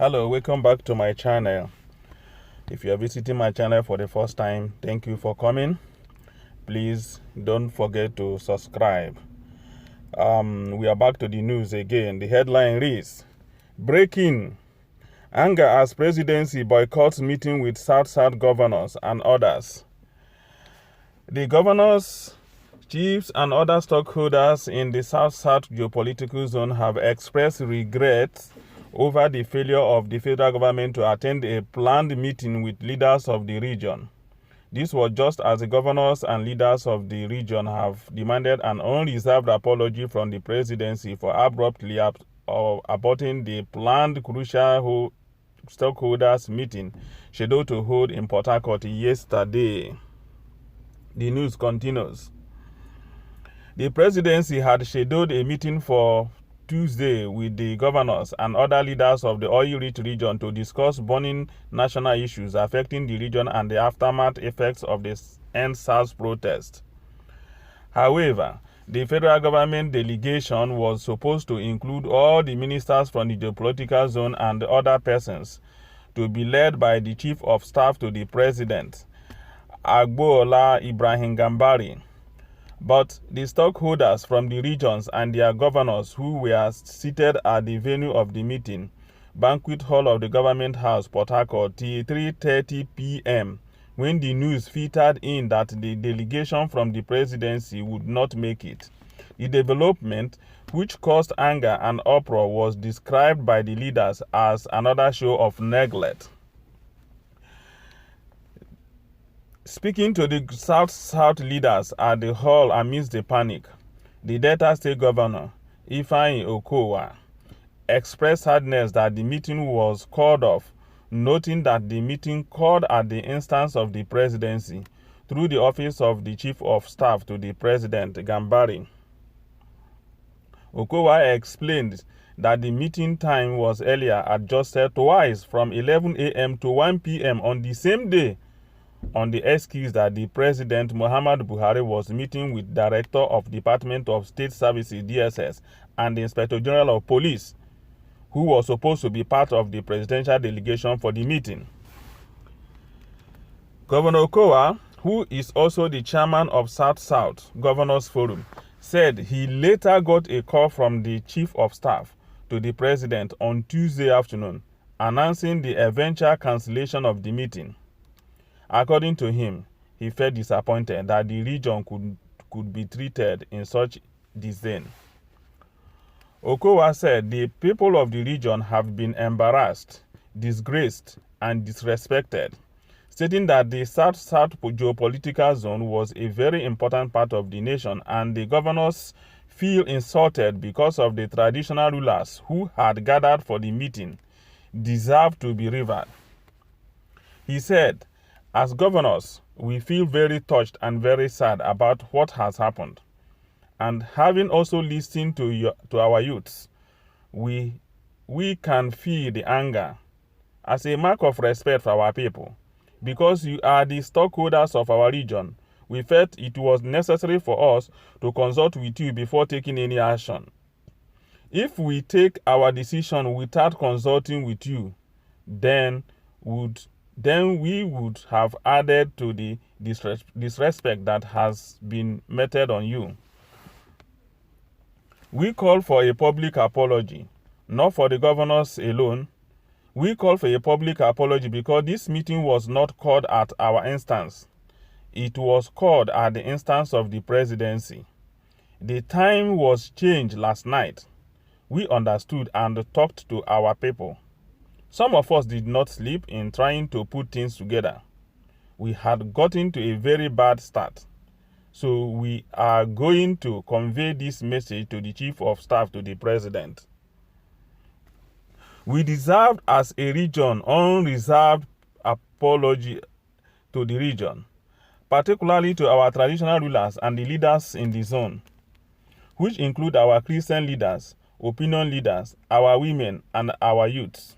Hello, welcome back to my channel. If you are visiting my channel for the first time, thank you for coming. Please don't forget to subscribe. We are back to the news again. The headline reads, breaking: anger as presidency boycotts meeting with South governors and others. The governors, chiefs and other stockholders in the South geopolitical zone have expressed regret over the failure of the federal government to attend a planned meeting with leaders of the region. This was just as the governors and leaders of the region have demanded an unreserved apology from the presidency for abruptly aborting the planned crucial stockholders meeting scheduled to hold in Port Harcourt yesterday. The news continues. The presidency had scheduled a meeting for Tuesday with the governors and other leaders of the oil-rich region to discuss burning national issues affecting the region and the aftermath effects of the End SARS protest. However, the federal government delegation was supposed to include all the ministers from the geopolitical zone and other persons, to be led by the chief of staff to the president, Agboola Ibrahim Gambari. But the stockholders from the regions and their governors who were seated at the venue of the meeting, Banquet Hall of the Government House, Port Harcourt, till 3:30 p.m., when the news filtered in that the delegation from the presidency would not make it. The development, which caused anger and uproar, was described by the leaders as another show of neglect. Speaking to the South leaders at the hall amidst the panic, the Delta State Governor, Ifeanyi Okowa, expressed sadness that the meeting was called off, noting that the meeting called at the instance of the presidency through the office of the Chief of Staff to the President, Gambari. Okowa explained that the meeting time was earlier adjusted twice from 11 a.m. to 1 p.m. on the same day, on the excuse that the President Muhammadu Buhari was meeting with Director of Department of State Services (DSS) and the Inspector General of Police, who was supposed to be part of the presidential delegation for the meeting. Governor Okowa, who is also the chairman of South Governors Forum, said he later got a call from the Chief of Staff to the President on Tuesday afternoon, announcing the eventual cancellation of the meeting. According to him, he felt disappointed that the region could be treated in such disdain. Okowa said the people of the region have been embarrassed, disgraced, and disrespected, stating that the South geopolitical zone was a very important part of the nation and the governors feel insulted because of the traditional rulers who had gathered for the meeting deserve to be revered. He said, as governors, we feel very touched and very sad about what has happened. And having also listened to our youths, we can feel the anger as a mark of respect for our people. Because you are the stockholders of our region, we felt it was necessary for us to consult with you before taking any action. If we take our decision without consulting with you, then we would have added to the disrespect that has been meted on you. We call for a public apology, not for the governors alone. We call for a public apology because this meeting was not called at our instance. It was called at the instance of the presidency. The time was changed last night. We understood and talked to our people. Some of us did not sleep in trying to put things together. We had gotten to a very bad start. So we are going to convey this message to the Chief of Staff to the President. We deserve as a region unreserved apology to the region, particularly to our traditional rulers and the leaders in the zone, which include our Christian leaders, opinion leaders, our women, and our youths,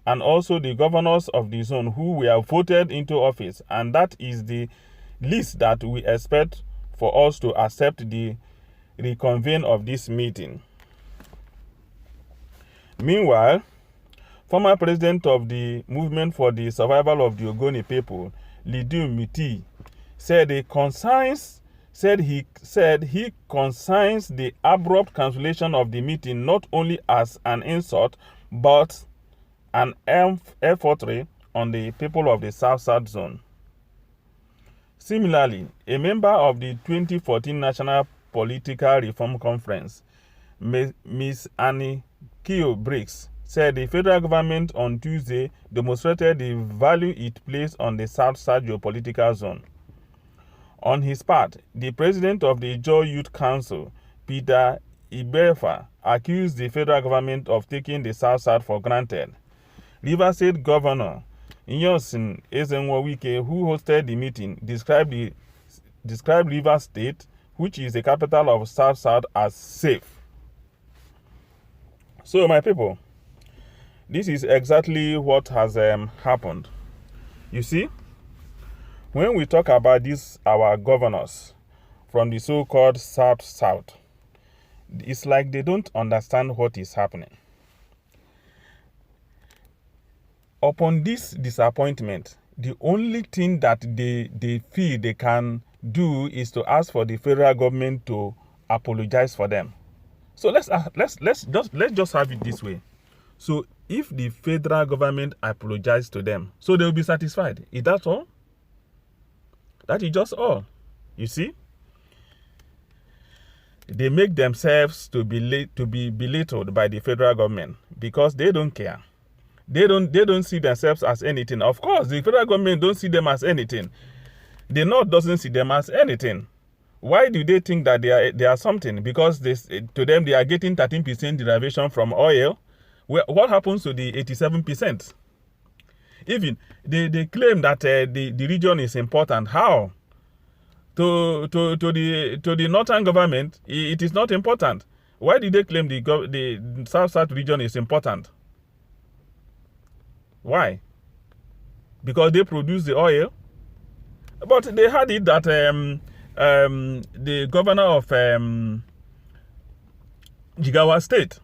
and also the governors of the zone who were voted into office, and that is the least that we expect for us to accept the reconvene of this meeting. Meanwhile, Former president of the Movement for the Survival of the Ogoni People, Lidu Miti, said he consigns the abrupt cancellation of the meeting not only as an insult but an effortry on the people of the South-South zone. Similarly, a member of the 2014 National Political Reform Conference, Ms. Annie Kio Briggs, said the federal government on Tuesday demonstrated the value it placed on the South-South geopolitical zone. On his part, the president of the Ijaw Youth Council, Peter Biafra, accused the federal government of taking the South-South for granted. Rivers State Governor Nyosin Ezenwo-Wike, who hosted the meeting, described Rivers State, which is the capital of South-South, as safe. So, my people, this is exactly what has happened. You see, when we talk about this, our governors from the so-called South-South, it's like they don't understand what is happening. Upon this disappointment, the only thing that they feel they can do is to ask for the federal government to apologize for them. So let's just have it this way. So if the federal government apologizes to them, so they will be satisfied. Is that all? That is just all. You see? They make themselves to be belittled by the federal government because they don't care. They don't see themselves as anything. Of course, the federal government don't see them as anything. The North doesn't see them as anything. Why do they think that they are something? Because to them they are getting 13% derivation from oil. What happens to the 87%? Even they claim that the region is important. How? To the northern government, it is not important. Why did they claim the South-South region is important? Why? Because they produce the oil. But they had it that the governor of Jigawa State,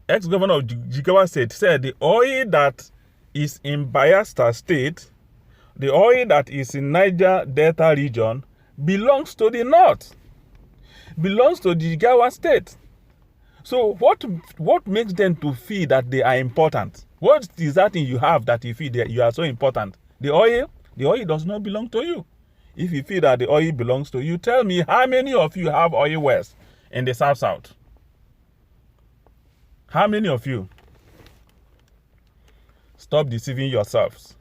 ex-governor of Jigawa State, said the oil that is in Biafra State, the oil that is in Niger Delta region, belongs to the North, belongs to Jigawa State. So what makes them to feel that they are important? What is that thing you have that you feel that you are so important? The oil? The oil does not belong to you. If you feel that the oil belongs to you, tell me how many of you have oil wells in the South-South? How many of you? Stop deceiving yourselves.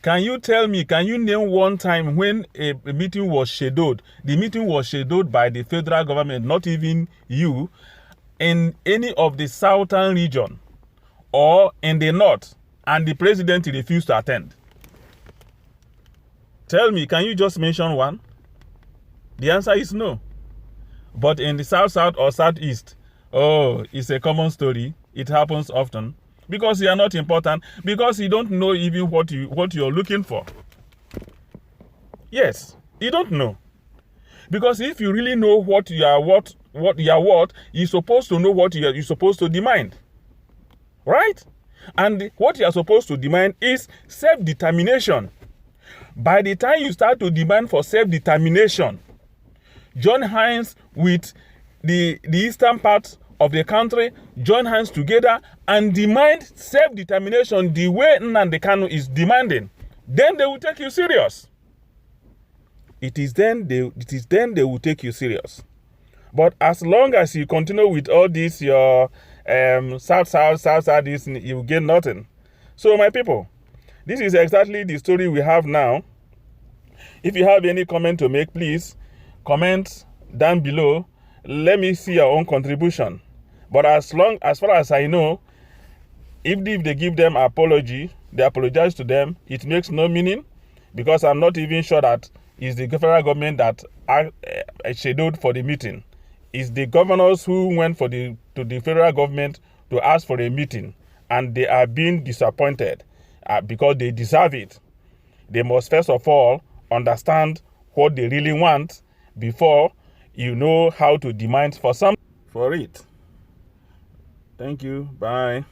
Can you tell me, can you name one time when a meeting was scheduled? The meeting was scheduled by the federal government, not even you, in any of the southern region or in the north, and the president refused to attend. Tell me, can you just mention one? The answer is no. But in the South-South or Southeast, oh, it's a common story. It happens often. Because you are not important, because you don't know even what you're looking for. Yes, you don't know. Because if you really know what you are you're supposed to know what you're supposed to demand. Right? And what you are supposed to demand is self-determination. By the time you start to demand for self-determination, join hands with the eastern part of the country, join hands together and demand self-determination the way Nnamdi Kanu is demanding, then they will take you serious. It is then they will take you serious. But as long as you continue with all this, your South, this, you will get nothing. So my people, this is exactly the story we have now. If you have any comment to make, please comment down below. Let me see your own contribution. But as far as I know, if they give them apology, they apologize to them, it makes no meaning, because I'm not even sure that it's the federal government that are scheduled for the meeting. It's the governors who went to the federal government to ask for a meeting, and they are being disappointed because they deserve it. They must first of all understand what they really want before you know how to demand for it. Thank you. Bye.